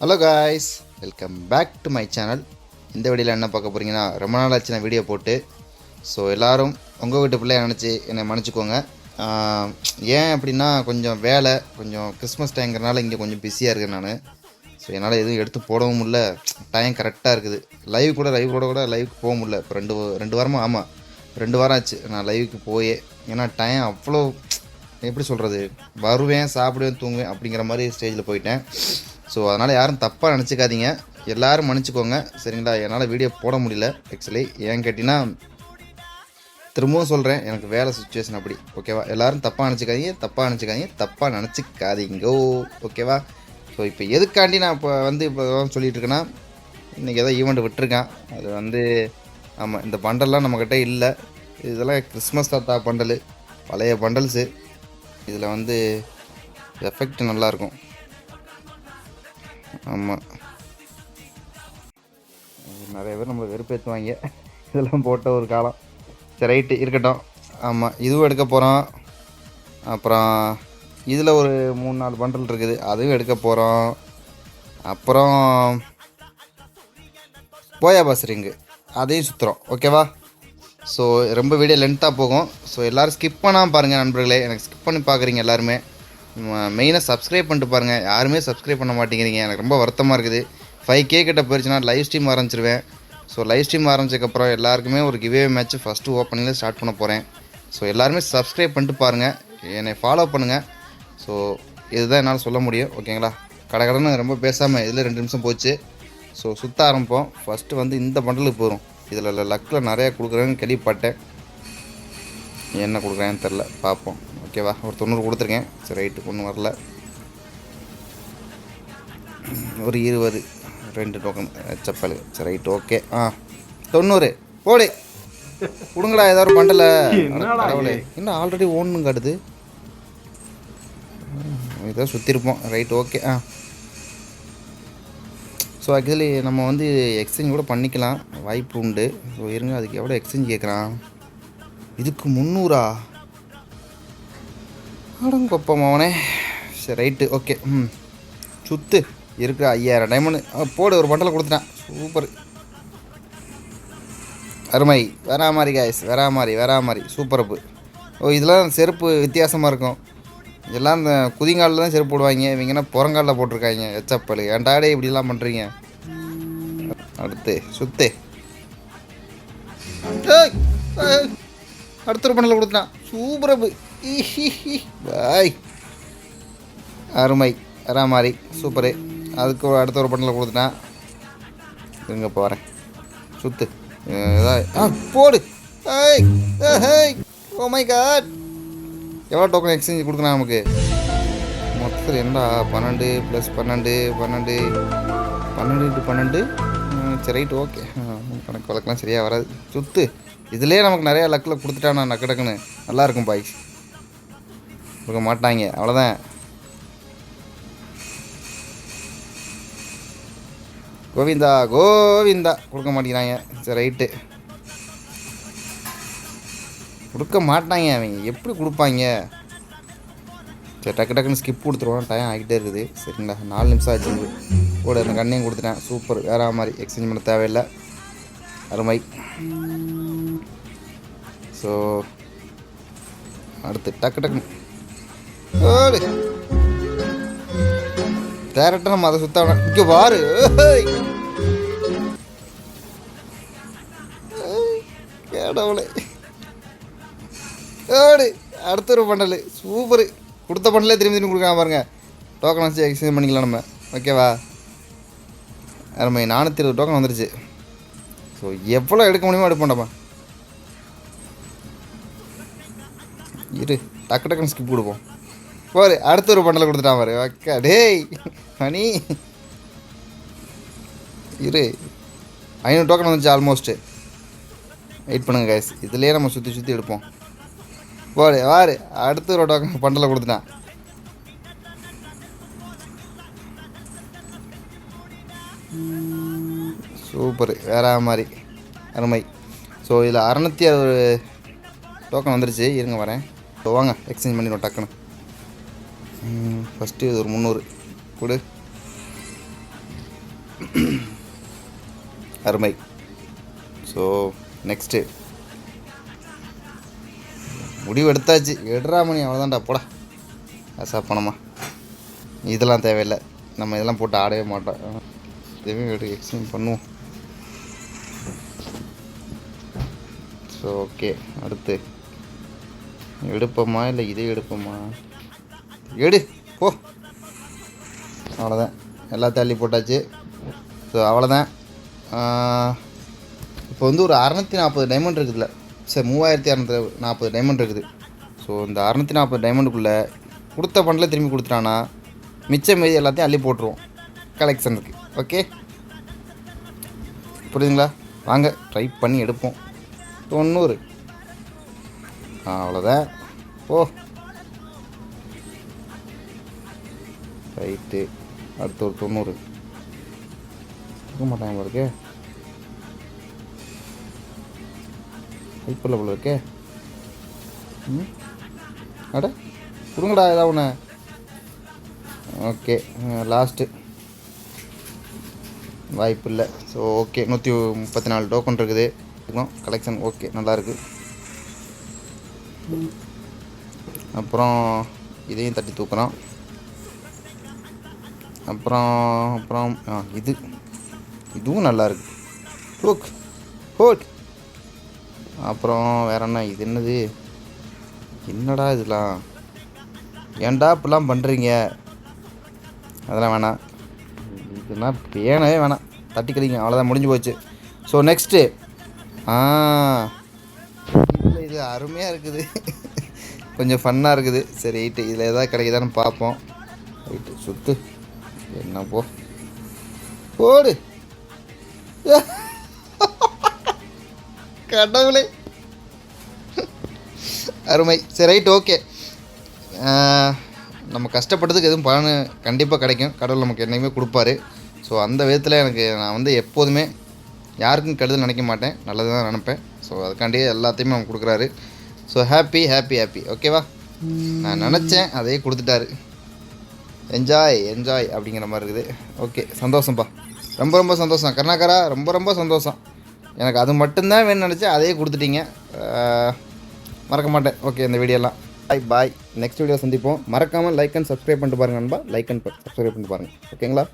Hello guys, welcome back to my channel. இந்த வீடியோவில் என்ன பார்க்க போகிறீங்கன்னா, ரொம்ப நாள் ஆச்சு நான் வீடியோ போட்டு. ஸோ எல்லோரும் உங்கள் வீட்டு பிள்ளைய நினச்சி என்னை மன்னிச்சிக்கோங்க. ஏன் அப்படின்னா கொஞ்சம் வேலை, கொஞ்சம் கிறிஸ்மஸ் டைம்ங்கிறனால இங்கே கொஞ்சம் பிஸியாக இருக்கேன் நான். ஸோ என்னால் எதுவும் எடுத்து போடவும் முடியல, டைம் கரெக்டாக இருக்குது. லைவுக்கு போக முடியல. இப்போ ரெண்டு வாரமாக, ஆமாம் 2 வாரம் ஆச்சு நான் லைவுக்கு போயே. ஏன்னா டைம் அவ்வளோ எப்படி சொல்கிறது, வருவேன் சாப்பிடுவேன் தூங்குவேன் அப்படிங்கிற மாதிரி ஸ்டேஜில் போயிட்டேன். ஸோ அதனால் யாரும் தப்பாக நினச்சிக்காதீங்க, எல்லோரும் மன்னிச்சிக்கோங்க சரிங்களா. என்னால் வீடியோ போட முடியல ஆக்சுவலி. ஏன்னு கேட்டிங்கன்னா திரும்பவும் சொல்கிறேன், எனக்கு வேலை சுச்சுவேஷன் அப்படி. ஓகேவா, எல்லோரும் தப்பாக நினச்சிக்காதீங்க ஓகேவா. ஸோ இப்போ எதுக்காண்டி நான் இப்போ சொல்லிகிட்டு இருக்கேன்னா, இன்றைக்கி ஏதோ ஈவெண்ட் விட்டுருக்கேன். அது ஆமாம், இந்த பண்டல்லாம் நம்மக்கிட்ட இல்லை. இதெல்லாம் கிறிஸ்மஸ் தாத்தா பண்டலு, பழைய பண்டல்ஸு. இதில் எஃபெக்ட் நல்லாயிருக்கும். ஆமாம், நிறைய பேர் நம்மளை வெறுப்பேற்றுவாங்க இதெல்லாம் போட்ட ஒரு காலம். சரி, ரைட்டு இருக்கட்டும். ஆமாம், இதுவும் எடுக்க போகிறோம். அப்புறம் இதில் ஒரு 3-4 பண்டல் இருக்குது, அதுவும் எடுக்க போகிறோம். அப்புறம் போயா பாஸ் ரிங்கு, அதையும் சுற்றுறோம். ஓகேவா. ஸோ ரொம்ப வீடியோ லென்த்தாக போகும். ஸோ எல்லோரும் ஸ்கிப் பண்ணாமல் பாருங்கள் நண்பர்களே. எனக்கு ஸ்கிப் பண்ணி பார்க்குறீங்க எல்லாருமே. மெயினாக சப்ஸ்கிரைப் பண்ணிட்டு பாருங்கள். யாருமே சப்ஸ்கிரைப் பண்ண மாட்டேங்கிறீங்க, எனக்கு ரொம்ப வருத்தமாக இருக்குது. 5K கிட்ட போயிடுச்சுன்னா லைவ் ஸ்ட்ரீம் ஆரம்பிச்சிருவேன். ஸோ லைவ் ஸ்ட்ரீம் ஆரம்பிச்சதுக்கப்புறம் எல்லாருக்குமே ஒரு கிவ்வே மேட்ச் ஃபஸ்ட்டு ஓப்பனிங்கில் ஸ்டார்ட் பண்ண போகிறேன். ஸோ எல்லாருமே சப்ஸ்கிரைப் பண்ணிட்டு பாருங்கள், என்னை ஃபாலோ பண்ணுங்கள். ஸோ இதுதான் என்னால் சொல்ல முடியும். ஓகேங்களா. கடை ரொம்ப பேசாமல் இதில் 2 நிமிஷம் போச்சு. ஸோ சுற்ற ஆரம்பிப்போம். ஃபஸ்ட்டு இந்த பண்டலுக்கு போகிறோம். இதில் லக்கில் நிறையா கொடுக்குறேன்னு கேள்விப்பட்டேன். என்ன கொடுக்குறேன்னு தெரில, பார்ப்போம். ஓகேவா, ஒரு 90 கொடுத்துருக்கேன். சரி ரைட்டு, ஒன்றும் வரல. ஒரு 20 2 டோக்கன் செப்பல். சரி ரைட்டு, ஓகே. 90 போடு கொடுங்கடா. ஏதாவது ஒரு பண்டல கடவுளே, இன்னும் ஆல்ரெடி ஓன்னு காட்டுது. இதை சுற்றிருப்போம். Right, okay. ஸோ ஆக்சுவலி நம்ம எக்ஸ்சேஞ்ச் கூட பண்ணிக்கலாம், வாய்ப்பு உண்டு. ஸோ இருங்க, அதுக்கு எவ்வளோ எக்ஸ்சேஞ்ச் கேட்குறான். இதுக்கு 300 அடங்கொப்ப மவனே. சரி ரைட்டு, ஓகே. சுத்து இருக்கிற 5000 டைமண்ட் போடு. ஒரு பண்டலை கொடுத்துட்டேன். சூப்பர், அருமை. வேறா மாதிரி காய்ஸ், வேறா மாதிரி சூப்பரப்பு. இதெல்லாம் செருப்பு வித்தியாசமாக இருக்கும். எல்லாம் இந்த குதிங்காலில் தான் செருப்பு போடுவாங்க, இவங்கன்னா புறங்காலில் போட்டிருக்காங்க. எச்சப்பல், ஏன்டாடே இப்படிலாம் பண்ணுறீங்க. அடுத்து சுத்து. அடுத்த ஒரு பண்டலை கொடுத்துட்டான். சூப்பரப்பு, பாய். அருமை, வேறா மாதிரி சூப்பரு. அதுக்கு அடுத்த ஒரு பண்டலை கொடுத்துட்டான். இங்கே போகிறேன். சுத்து போடு. ஓ மை காட், எவ்வளோ டோக்கன் எக்ஸ்சேஞ்ச் கொடுக்கணும் நமக்கு மொத்தத்தில்? என்னடா 12 + 12 12 12 சரி ரைட்டு, ஓகே. கணக்கு வழக்கெல்லாம் சரியாக வராது. சுத்து. இதுலேயே நமக்கு நிறையா லக்கில் கொடுத்துட்டானா நக்கடக்குன்னு. நல்லாயிருக்கும் பாய்ஸ். கொடுக்க மாட்டாங்க, அவ்வளோதான். கோவிந்தா கொடுக்க மாட்டேங்கிறாங்க. சரி ரைட்டு, கொடுக்க மாட்டாங்க. அவங்க எப்படி கொடுப்பாங்க? சரி டக்குன்னு ஸ்கிப் கொடுத்துருவோம், டைம் ஆகிட்டே இருக்குது. சரிங்களா, 4 நிமிஷம் ஆச்சு. கூட இந்த கண்ணையும் கொடுத்துட்டேன். சூப்பர், வேற மாதிரி எக்ஸ்சேஞ்ச் பண்ண தேவையில்லை. அருமை. ஸோ அடுத்து டக்குன்னு டேரக்டாக நம்ம அதை சுற்ற இங்கே வாரு. கேடவுளே, அடுத்த ஒரு பண்டல். சூப்பர், கொடுத்த பண்டலே திரும்பி கொடுக்கலாம் பாருங்க. டோக்கன் வச்சு எக்ஸ்சேஞ்ச் பண்ணிக்கலாம் நம்ம. ஓகேவா, அருமை. 420 டோக்கன் வந்துருச்சு. ஸோ எவ்வளோ எடுக்க முடியுமோ எடுப்போம்டாப்பா. இரு, டக்குன்னு ஸ்கிப் கொடுப்போம். பாரு, அடுத்த ஒரு பண்டலை கொடுத்துட்டான் பாரு. அக்கா டேய் மணி, இரு. 500 டோக்கன் வந்துச்சு ஆல்மோஸ்ட்டு. வெயிட் பண்ணுங்க கைஸ், இதுலேயே நம்ம சுற்றி எடுப்போம். வாரு, அடுத்த ஒரு டோக்கன் பண்டலை கொடுத்துட்டான். சூப்பர், வேற மாதிரி அருமை. ஸோ இதில் 660 டோக்கன் வந்துருச்சு. இருங்க வரேன். ஸோ வாங்க எக்ஸ்சேஞ்ச் பண்ணிடுவோம் டக்குன்னு. ஃபஸ்ட்டு இது ஒரு 300 கொடு. அருமை. ஸோ நெக்ஸ்ட்டு முடிவு எடுத்தாச்சு. எடுறா மணி, அவ்வளோதான்டா, போடா காசா பணமா. இதெல்லாம் தேவையில்லை, நம்ம இதெல்லாம் போட்டு ஆடவே மாட்டோம். இதுவே எக்ஸ்சேஞ்ச் பண்ணுவோம். ஸோ ஓகே, அடுத்து எடுப்போமா இல்லை இதே எடுப்போமா? எடு போ. அவ்வளோதான், எல்லாத்தையும் அள்ளி போட்டாச்சு. ஸோ அவ்வளோதான். இப்போ வந்து ஒரு 640 டைமண்ட் இருக்குதுல்ல, சரி 3640 டைமண்ட் இருக்குது. ஸோ இந்த 640 டைமண்டுக்குள்ளே கொடுத்த பண்டில் திரும்பி கொடுத்துட்டானா மிச்சம் மீதி எல்லாத்தையும் அள்ளி போட்டுருவோம் கலெக்ஷனுக்கு. ஓகே, புரியுதுங்களா? வாங்க ட்ரை பண்ணி எடுப்போம். 90. அவ்வளோதான். ஓ ரைட்டு, அடுத்து ஒரு 90 இருக்க மாட்டாங்க பாருக்கே. ஐப்பில் போல இருக்கே. அட கொடுங்கடா ஏதாவது ஒன்று. ஓகே, லாஸ்ட்டு வாய்ப்பு இல்லை. ஸோ ஓகே, 134 டோக்கன் இருக்குது கலெக்ஷன். ஓகே, நல்லாயிருக்கு. அப்புறம் இதையும் தட்டி தூக்குறோம். அப்புறம் இதுவும் நல்லாயிருக்கு. Look hot. அப்புறம் வேற என்ன, இது என்னது, என்னடா இதெல்லாம், ஏன்டா இப்படிலாம் பண்ணுறீங்க? அதெல்லாம் வேணாம், இதெல்லாம் பேனவே வேணாம், தட்டிக்கிறீங்க, அவ்வளோதான், முடிஞ்சு போச்சு. ஸோ நெக்ஸ்ட்டு இல்லை, இது அருமையாக இருக்குது. கொஞ்சம் ஃபன்னாக இருக்குது. சரி ரைட்டு, இதில் எதாவது கிடைக்குதான்னு பார்ப்போம். ரைட்டு, சுற்று என்ன போடு. கடவுளே, அருமை. சரி ரைட், ஓகே. நம்ம கஷ்டப்பட்டதுக்கு எதுவும் பலன் கண்டிப்பாக கிடைக்கும். கடவுள் நமக்கு என்றைக்குமே கொடுப்பாரு. ஸோ அந்த விதத்தில் நான் வந்து எப்போதுமே யாருக்கும் கெடுதல் நினைக்க மாட்டேன், நல்லது தான் நினைப்பேன். ஸோ அதுக்காண்டியே எல்லாத்தையுமே நம்ம கொடுக்குறாரு. So happy happy happy. ஓகேவா? நான் நினச்சேன், அதையே கொடுத்துட்டாரு. என்ஜாய் அப்படிங்கிற மாதிரி இருக்குது. ஓகே, சந்தோஷம்ப்பா, ரொம்ப ரொம்ப சந்தோஷம் கருணாகரா, ரொம்ப ரொம்ப சந்தோஷம். எனக்கு அது மட்டும்தான் வேணும்னு நினச்சேன், அதையே கொடுத்துட்டீங்க, மறக்க மாட்டேன். ஓகே, இந்த வீடியோலாம் பாய். நெக்ஸ்ட் வீடியோ சந்திப்போம். மறக்காமல் லைக் அண்ட் சப்ஸ்கிரைப் பண்ணிட்டு பாருங்கள் நண்பா. லைக் அண்ட் சப்ஸ்கிரைப் பண்ணிட்டு பாருங்கள். ஓகேங்களா?